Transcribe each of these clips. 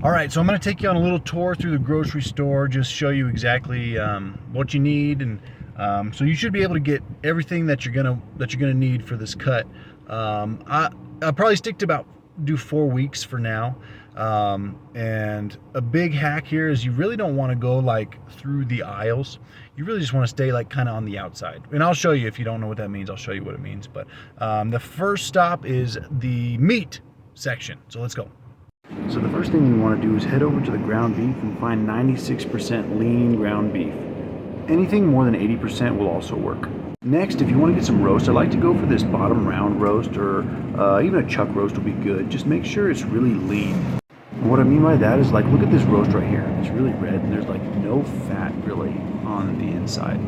All right, so I'm going to take you on a little tour through the grocery store, just show you exactly what you need, and so you should be able to get everything that you're gonna need for this cut. I'll probably stick to do 4 weeks for now. And a big hack here is you really don't want to go like through the aisles. You really just want to stay like kind of on the outside. And I'll show you, if you don't know what that means, I'll show you what it means. But the first stop is the meat section. So let's go. So the first thing you want to do is head over to the ground beef and find 96% lean ground beef. Anything more than 80% will also work. Next, if you want to get some roast, I like to go for this bottom round roast, or even a chuck roast will be good. Just make sure it's really lean. And what I mean by that is, like, look at this roast right here. It's really red and there's like no fat really on the inside.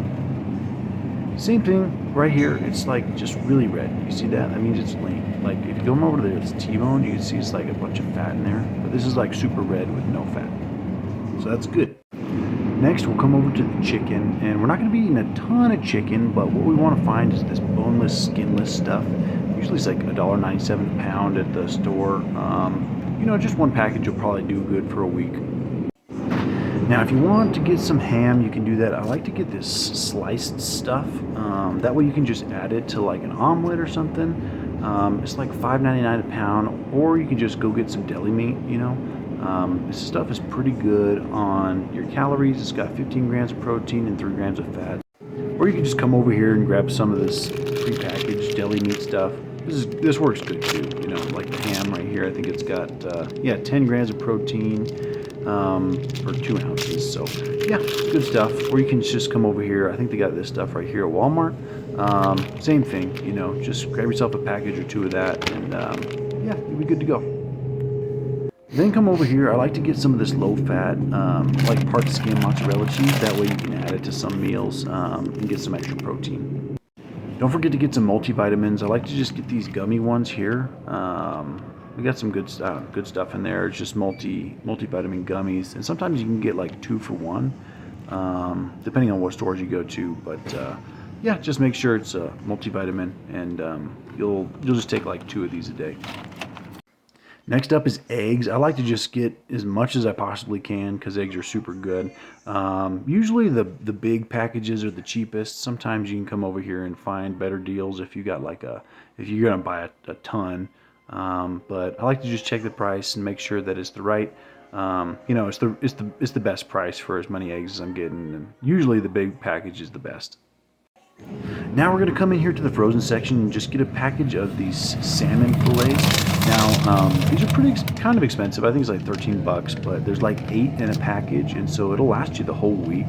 Same thing right here, it's like just really red. You see that? That means it's lean. Like if you come over to this T-bone, you can see it's like a bunch of fat in there. But this is like super red with no fat. So that's good. Next, we'll come over to the chicken, and we're not going to be eating a ton of chicken, but what we want to find is this boneless, skinless stuff. Usually it's like $1.97 a pound at the store. Just one package will probably do good for a week. Now, if you want to get some ham, you can do that. I like to get this sliced stuff. That way you can just add it to like an omelet or something. It's like $5.99 a pound, or you can just go get some deli meat, This stuff is pretty good on your calories. It's got 15 grams of protein and 3 grams of fat. Or you can just come over here and grab some of this prepackaged deli meat stuff. This works good too, like the ham right here. I think it's got 10 grams of protein for 2 ounces. So yeah, good stuff. Or you can just come over here. I think they got this stuff right here at Walmart. Same thing, just grab yourself a package or 2 of that, and you'll be good to go. Then come over here. I like to get some of this low-fat, like part skim mozzarella cheese. That way you can add it to some meals and get some extra protein. Don't forget to get some multivitamins. I like to just get these gummy ones here. We got some good stuff in there. It's just multivitamin gummies, and sometimes you can get like 2 for 1, depending on what stores you go to. But just make sure it's a multivitamin, and you'll just take like 2 of these a day. Next up is eggs. I like to just get as much as I possibly can because eggs are super good. Usually the big packages are the cheapest. Sometimes you can come over here and find better deals if you got if you're gonna buy a ton. But I like to just check the price and make sure that it's the right. It's the best price for as many eggs as I'm getting. And usually the big package is the best. Now we're going to come in here to the frozen section and just get a package of these salmon fillets. Now, these are kind of expensive. I think it's like 13 bucks, but there's like 8 in a package, and so it'll last you the whole week.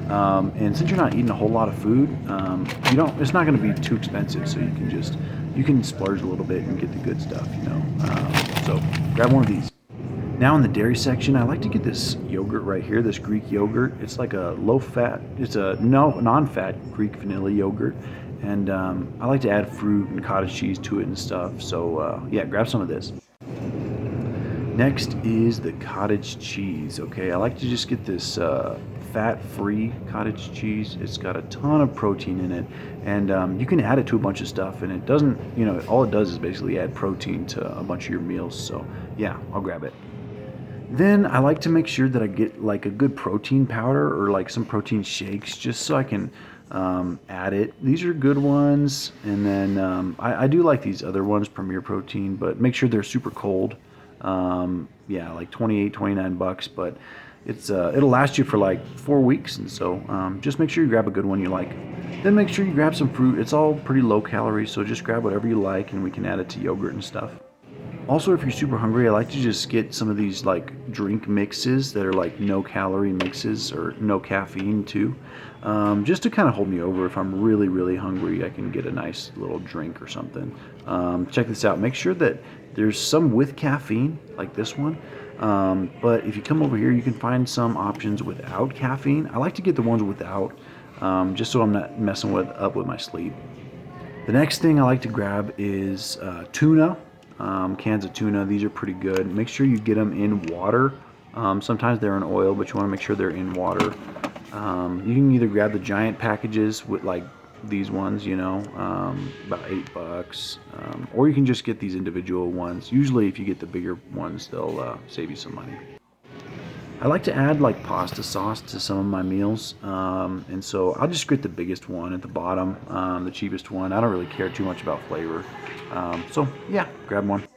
And since you're not eating a whole lot of food, it's not going to be too expensive, so you can splurge a little bit and get the good stuff, So grab one of these. Now in the dairy section, I like to get this yogurt right here, this Greek yogurt. It's like a low-fat, it's a non-fat Greek vanilla yogurt. And I like to add fruit and cottage cheese to it and stuff. So grab some of this. Next is the cottage cheese, okay? I like to just get this fat-free cottage cheese. It's got a ton of protein in it. And you can add it to a bunch of stuff, and it doesn't, all it does is basically add protein to a bunch of your meals. So yeah, I'll grab it. Then I like to make sure that I get like a good protein powder or like some protein shakes, just so I can add it. These are good ones. And then I do like these other ones, Premier Protein, but make sure they're super cold. Like 28, 29 bucks, but it'll last you for like 4 weeks. And so just make sure you grab a good one you like. Then make sure you grab some fruit. It's all pretty low calorie, so just grab whatever you like, and we can add it to yogurt and stuff. Also, if you're super hungry, I like to just get some of these like drink mixes that are like no calorie mixes or no caffeine too. Just to kind of hold me over. If I'm really, really hungry, I can get a nice little drink or something. Check this out. Make sure that there's some with caffeine, like this one. But if you come over here, you can find some options without caffeine. I like to get the ones without, just so I'm not messing up with my sleep. The next thing I like to grab is tuna. Cans of tuna. These are pretty good. Make sure you get them in water. Sometimes they're in oil, but you want to make sure they're in water. You can either grab the giant packages with like these ones, about 8 bucks, or you can just get these individual ones. Usually if you get the bigger ones, they'll save you some money. I like to add like pasta sauce to some of my meals, and so I'll just get the biggest one at the bottom, the cheapest one. I don't really care too much about flavor, so yeah, grab one.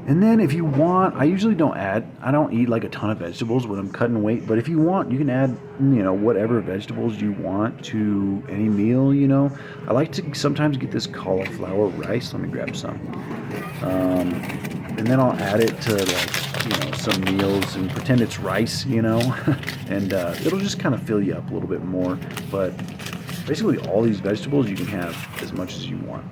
And then if you want, I usually I don't eat like a ton of vegetables when I'm cutting weight, but if you want, you can add, whatever vegetables you want to any meal, I like to sometimes get this cauliflower rice. Let me grab some. And then I'll add it to like, some meals and pretend it's rice, and it'll just kind of fill you up a little bit more. But basically all these vegetables, you can have as much as you want.